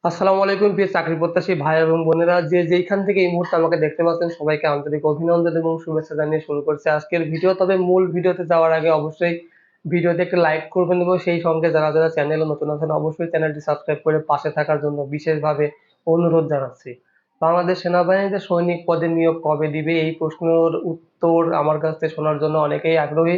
আসসালামু আলাইকুম প্রিয় চাকরি প্রত্যাশী ভাই এবং বোনেরা, যে যেইখান থেকে এই মুহূর্তে আমাকে দেখতে পাচ্ছেন সবাইকে আন্তরিক অভিনন্দন এবং শুভেচ্ছা জানিয়ে শুরু করছি আজকের ভিডিও। তবে মূল ভিডিওতে যাওয়ার আগে অবশ্যই ভিডিওতে একটা লাইক করবেন এবং সেই সঙ্গে যারা যারা চ্যানেলে নতুন আছেন অবশ্যই চ্যানেলটি সাবস্ক্রাইব করে পাশে থাকার জন্য বিশেষভাবে অনুরোধ জানাচ্ছি। বাংলাদেশ সেনাবাহিনীতে সৈনিক পদে নিয়োগ কবে দিবে, এই প্রশ্নের উত্তর আমার কাছ থেকে শোনার জন্য অনেকেই আগ্রহী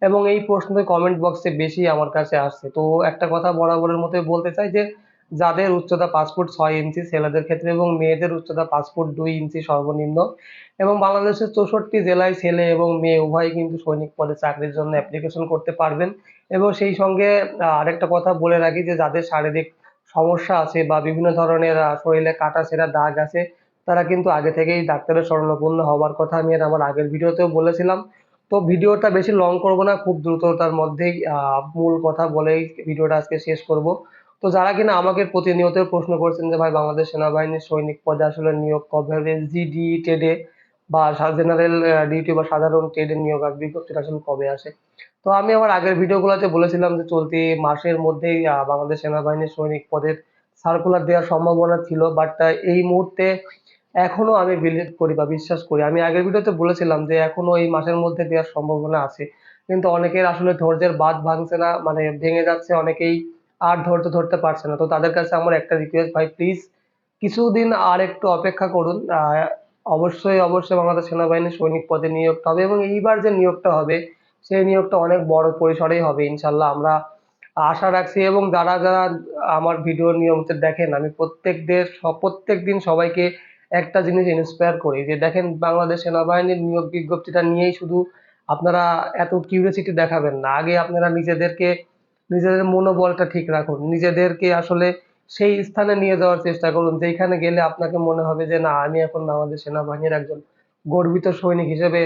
এবং এই প্রশ্ন কমেন্ট বক্সে বেশি আমার কাছে আসছে। তো একটা কথা বরাবরের মতোই বলতে চাই যে যাদের উচ্চতা 5 ফুট 6 ইঞ্চি ছেলেদের ক্ষেত্রে এবং মেয়েদের উচ্চতা 5 ফুট 2 ইঞ্চি সর্বনিম্ন, এবং বাংলাদেশের 64 জেলায় ছেলে এবং মেয়ে উভয়ই কিন্তু সৈনিক পদে চাকরির জন্য অ্যাপ্লিকেশন করতে পারবেন। এবং সেই সঙ্গে আরেকটা কথা বলে রাখি যে যাদের শারীরিক সমস্যা আছে বা বিভিন্ন ধরনের শরীরে কাটা-ছেঁড়া দাগ আছে, তারা কিন্তু আগে থেকেই ডাক্তারের শরণাপন্ন হওয়ার কথা আমি আমার আগের ভিডিওতেও বলেছিলাম। তো ভিডিওটা বেশি লং করব না, খুব দ্রুততার মধ্যেই মূল কথা বলেই ভিডিওটা আজকে শেষ করব। তো যারা কিনা আমাকে প্রতিনিয়ত প্রশ্ন করছেন যে ভাই বাংলাদেশ সেনাবাহিনীর সৈনিক পদে আসলে নিয়োগ কবে হবে, জিডি টেডে বা জেনারেল ডিউটি বা সাধারণ টেডে নিয়োগ বিজ্ঞপ্তিটা আসলে কবে আসে। তো আমি আমার আগের ভিডিওগুলোতে বলেছিলাম যে চলতি মাসের মধ্যেই বাংলাদেশ সেনাবাহিনীর সৈনিক পদের সার্কুলার দেওয়ার সম্ভাবনা ছিল, বাট এই মুহূর্তে এখনো আমি বিলিভ করি বা বিশ্বাস করি, আমি আগের ভিডিওতে বলেছিলাম যে এখনো এই মাসের মধ্যে দেওয়ার সম্ভাবনা আছে। কিন্তু অনেকের আসলে ধৈর্যের বাঁধ ভাঙছে না, মানে ভেঙে যাচ্ছে, অনেকেই আর ধৈর্য ধরতে পারছে না। তো তাদের কাছে আমার একটা রিকোয়েস্ট, ভাই প্লিজ কিছুদিন আর একটু অপেক্ষা করুন। অবশ্যই বাংলাদেশ সেনাবাহিনীর সৈনিক পদে নিয়োগটা হবে এবং এইবার যে নিয়োগটা হবে সেই নিয়োগটা অনেক বড় পরিসরেই হবে ইনশাল্লাহ, আমরা আশা রাখছি। এবং যারা যারা আমার ভিডিও নিয়মিত দেখেন, আমি প্রত্যেক দিন সবাইকে একটা জিনিস ইন্সপায়ার করি যে দেখেন বাংলাদেশ সেনাবাহিনীর নিয়োগ বিজ্ঞপ্তিটা নিয়েই শুধু আপনারা এত কিউরিয়াসিটি দেখাবেন না, আগে আপনারা নিজেদের মনোবলটা ঠিক রাখুন, নিজেদেরকে আসলে সেই স্থানে নিয়ে যাওয়ার চেষ্টা করুন যেখানে গেলে আপনাকে মনে হবে যে না, আমি এখন বাংলাদেশ সেনাবাহিনীর একজন গর্বিত সৈনিক হিসেবে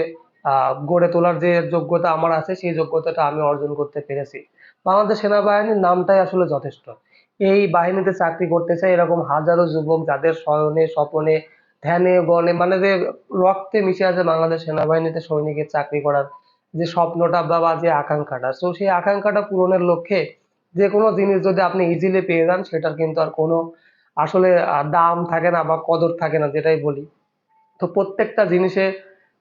গড়ে তোলার যে যোগ্যতা আমার আছে সেই যোগ্যতাটা আমি অর্জন করতে পেরেছি। বাংলাদেশ সেনাবাহিনীর নামটাই আসলে যথেষ্ট। এই বাহিনীতে চাকরি করতে চাই এরকম হাজারো যুবক যাদের শয়নে স্বপনে ধ্যানে গণে, মানে যে রক্তে মিশে আছে বাংলাদেশ সেনাবাহিনীতে সৈনিকের চাকরি করার যে স্বপ্নটা বা যে আকাঙ্ক্ষাটা, তো সেই আকাঙ্ক্ষাটা পূরণের লক্ষ্যে যে কোনো জিনিস যদি আপনি ইজিলি পেয়ে যান সেটার কিন্তু আর কোনো আসলে দাম থাকে না বা কদর থাকে না, যেটাই বলি। তো প্রত্যেকটা জিনিসে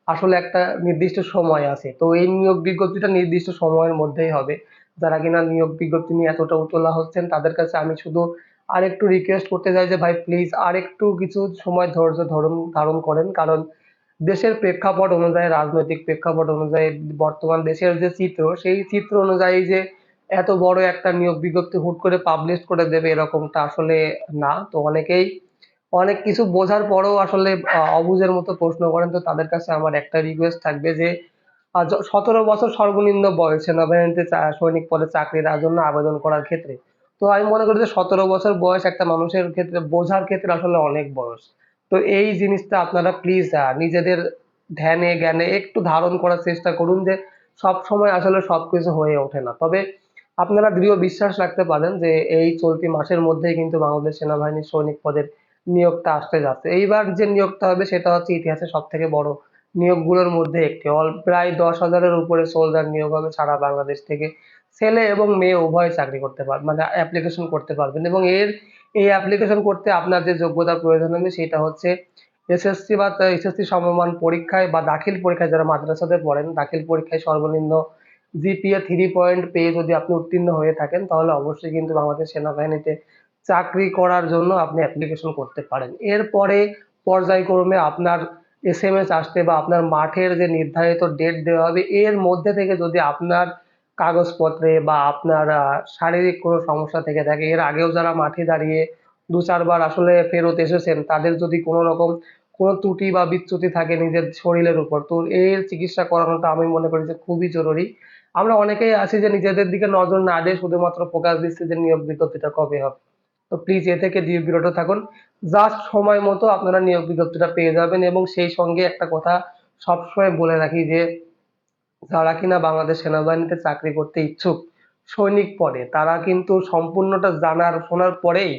আসলে একটা নির্দিষ্ট সময় আছে। তো এই নিয়োগ বিজ্ঞপ্তিটা নির্দিষ্ট সময়ের মধ্যেই হবে। যারা কিনা নিয়োগ বিজ্ঞপ্তি নিয়ে এতটা উতলা হচ্ছেন তাদের কাছে আমি শুধু আরেকটু রিকোয়েস্ট করতে চাই যে ভাই প্লিজ আরেকটু কিছু সময় ধৈর্য ধারণ করেন। কারণ দেশের প্রেক্ষাপট অনুযায়ী, রাজনৈতিক প্রেক্ষাপট অনুযায়ী, বর্তমান দেশের যে চিত্র সেই চিত্র অনুযায়ী যে এত বড় একটা নিয়োগ বিজ্ঞপ্তি হুট করে পাবলিশ করে দেবে এরকমটা আসলে না। তো অনেক কিছু বোঝার পরেও আসলে অবুঝের মতো প্রশ্ন করেন। তো তাদের কাছে আমার একটা রিকোয়েস্ট থাকবে যে 17 বছর সর্বনিম্ন বয়স সেনাবাহিনীতে সৈনিক পদে চাকরির জন্য আবেদন করার ক্ষেত্রে। তো আমি মনে করি যে 17 বছর বয়স একটা মানুষের ক্ষেত্রে বোঝার ক্ষেত্রে আসলে অনেক বয়স। তো এই জিনিসটা আপনারা প্লিজ নিজেদের ধ্যানে জ্ঞানে একটু ধারণ করার চেষ্টা করুন যে সবসময় আসলে সবকিছু হয়ে ওঠে না। তবে আপনারা দৃঢ় বিশ্বাস রাখতে পারেন যে এই চলতি মাসের মধ্যেই কিন্তু বাংলাদেশ সেনাবাহিনীর সৈনিক পদের নিয়োগটা আসতে যাচ্ছে। এইবার যে নিয়োগটা হবে সেটা হচ্ছে ইতিহাসের সবথেকে বড় নিয়োগগুলোর মধ্যে একটি। প্রায় 10,000-এর উপরে সোলজার নিয়োগ হবে সারা বাংলাদেশ থেকে। ছেলে এবং মেয়ে উভয়ে চাকরি করতে পারবে, মানে অ্যাপ্লিকেশন করতে পারবেন। এবং এই অ্যাপ্লিকেশন করতে আপনার যে যোগ্যতার প্রয়োজন হবে সেটা হচ্ছে এসএসসি বা এসএসসি সমমান পরীক্ষায় বা দাখিল পরীক্ষায়, যারা মাদ্রাসাতে পড়েন দাখিল পরীক্ষায় সর্বনিম্ন জিপিএ 3 পয়েন্ট পেয়ে যদি আপনি উত্তীর্ণ হয়ে থাকেন তাহলে অবশ্যই কিন্তু বাংলাদেশ সেনাবাহিনীতে চাকরি করার জন্য আপনি অ্যাপ্লিকেশন করতে পারেন। এরপরে পর্যায়ক্রমে আপনার এসএমএস আসতে বা আপনার মাঠের যে নির্ধারিত ডেট দেওয়া হবে এর মধ্যে থেকে যদি আপনার কাগজপত্রে বা আপনার শারীরিক কোনো সমস্যা থেকে থাকে, এর আগেও যারা মাঠে দাঁড়িয়ে 2-4 বার আসলে ফেরত এসেছেন তাদের যদি কোনো রকম কোনো ত্রুটি বা বিচ্যুতি থাকে নিজের শরীরের উপর, তো এর চিকিৎসা করানোটা আমি মনে করি যে খুবই জরুরি। আমরা অনেকেই আছি যে নিজেদের দিকে নজর না দিয়ে শুধুমাত্র ফোকাস দিচ্ছি যে নিয়োগ বিজ্ঞপ্তিটা কবে হবে। তো প্লিজ এ থেকে বিরত থাকুন। জাস্ট সময় মতো আপনারা নিয়োগ বিজ্ঞপ্তিটা পেয়ে যাবেন। এবং সেই সঙ্গে একটা কথা সবসময় বলে রাখি যে যারা কিনা বাংলাদেশ সেনাবাহিনীতে চাকরি করতে ইচ্ছুক সৈনিক পদে, তারা কিন্তু সম্পূর্ণটা জানার শোনার পরেই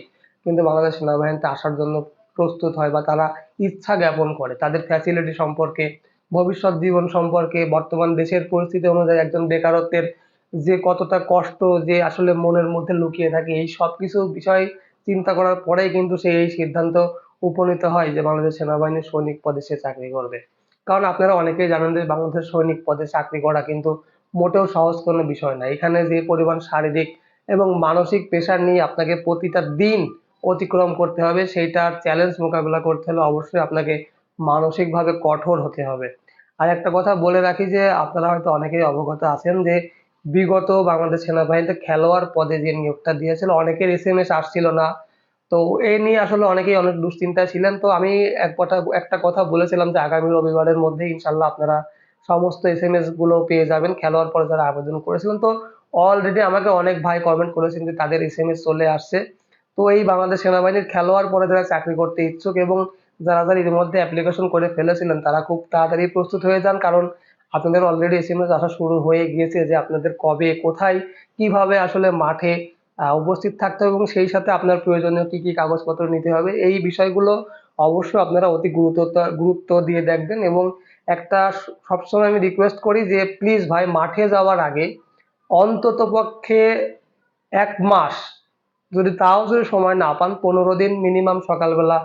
কিন্তু বাংলাদেশ সেনাবাহিনীতে আসার জন্য প্রস্তুত হয় বা তারা ইচ্ছা জ্ঞাপন করে তাদের ফ্যাসিলিটি সম্পর্কে, ভবিষ্যৎ জীবন সম্পর্কে, বর্তমান দেশের পরিস্থিতি অনুযায়ী একজন বেকারত্বের যে কতটা কষ্ট যে আসলে মনের মধ্যে লুকিয়ে থাকে, এই সবকিছু বিষয় চিন্তা করার পরেই কিন্তু সে এই সিদ্ধান্ত উপনীত হয় যে বাংলাদেশ সেনাবাহিনীর সৈনিক পদে সে চাকরি করবে। কারণ আপনারা অনেকেই জানেন যে বাংলাদেশ সৈনিক পদে চাকরি করা কিন্তু মোটেও সহজ কোনো বিষয় না। এখানে যে পরিমাণ শারীরিক এবং মানসিক প্রেশার নিয়ে আপনাকে প্রতিটা দিন অতিক্রম করতে হবে, সেইটার চ্যালেঞ্জ মোকাবেলা করতে হলে অবশ্যই আপনাকে মানসিকভাবে কঠোর হতে হবে। আর একটা কথা বলে রাখি যে আপনারা হয়তো অনেকেই অবগত আছেন যে বিগত বাংলাদেশ সেনাবাহিনীতে খেলোয়াড় পদে যে নিয়োগটা দিয়েছিল অনেকের এসএমএস আসছিল না। তো এ নিয়ে আসলে অনেকেই অনেক দুশ্চিন্তায় ছিলেন। তো আমি একটা কথা বলেছিলাম যে আগামী রবিবারের মধ্যে ইনশাল্লাহ আপনারা সমস্ত এসএমএস গুলো পেয়ে যাবেন খেলোয়াড় পদে যারা আবেদন করেছিলেন। তো অলরেডি আমাকে অনেক ভাই কমেন্ট করেছেন যে তাদের এসএমএস চলে আসছে। তো এই বাংলাদেশ সেনাবাহিনীর খেলোয়াড় পদে যারা চাকরি করতে ইচ্ছুক এবং যারা এর মধ্যে অ্যাপ্লিকেশন করে ফেলেছিলেন তারা খুব তাড়াতাড়ি প্রস্তুত হয়ে যান, কারণ আপনাদের অলরেডি এসএমএস আসা শুরু হয়ে গিয়েছে যে আপনাদের কবে, কোথায়, কিভাবে আসলে মাঠে উপস্থিত থাকতে হবে এবং সেই সাথে আপনার প্রয়োজনীয় কি কি কাগজপত্র নিতে হবে এই বিষয়গুলো অবশ্যই আপনারা অতি গুরুত্ব দিয়ে দেখবেন। এবং একটা সবসময় আমি রিকোয়েস্ট করি যে প্লিজ ভাই মাঠে যাওয়ার আগে অন্তত পক্ষে ১ মাস যদি সময় না পান ১৫ দিন মিনিমাম সকালবেলা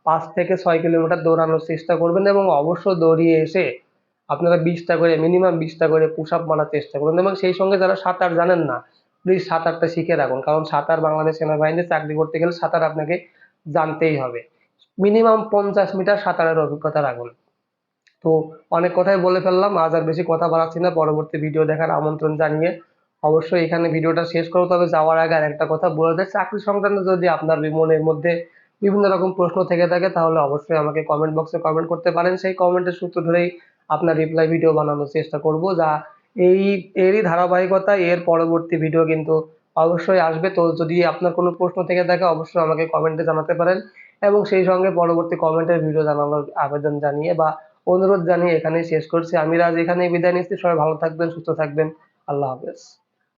৫ থেকে ৬ কিলোমিটার দৌড়ানোর চেষ্টা করবেন এবং অবশ্য দৌড়িয়ে এসে আপনারা ২০টা করে মিনিমাম ২০টা করে পুশ আপ মারার চেষ্টা করুন এবং সেই সঙ্গে যারা সাঁতার জানেন না প্লিজ সাঁতারটা শিখে রাখুন, কারণ সাঁতার বাংলাদেশ সেনাবাহিনীতে চাকরি করতে গেলে সাঁতার আপনাকে জানতেই হবে। মিনিমাম ৫০ মিটার সাঁতারের অভিজ্ঞতা রাখুন। তো অনেক কথাই বলে ফেললাম, আজ আর বেশি কথা বাড়াচ্ছি না। পরবর্তী ভিডিও দেখার আমন্ত্রণ জানিয়ে অবশ্যই এখানে ভিডিওটা শেষ করব। তবে যাওয়ার আগে আরেকটা কথা বলে দেই, চাকরি সংক্রান্ত যদি আপনার মনের মধ্যে বিভিন্ন রকম প্রশ্ন থেকে থাকে তাহলে অবশ্যই আমাকে কমেন্ট বক্সে কমেন্ট করতে পারেন। সেই কমেন্টের সূত্র ধরেই আপনার রিপ্লাই ভিডিও বানানোর চেষ্টা করব, যা এরই ধারাবাহিকতা এর পরবর্তী ভিডিও কিন্তু অবশ্যই আসবে। তো যদি আপনার কোনো প্রশ্ন থেকে থাকে অবশ্যই আমাকে কমেন্টে জানাতে পারেন এবং সেই সঙ্গে পরবর্তী কমেন্টের ভিডিও জানানোর আবেদন জানিয়ে বা অনুরোধ জানিয়ে এখানেই শেষ করছি। আমি রাজ এখানেই বিদায় নিচ্ছি। সবাই ভালো থাকবেন, সুস্থ থাকবেন। আল্লাহ হাফেজ।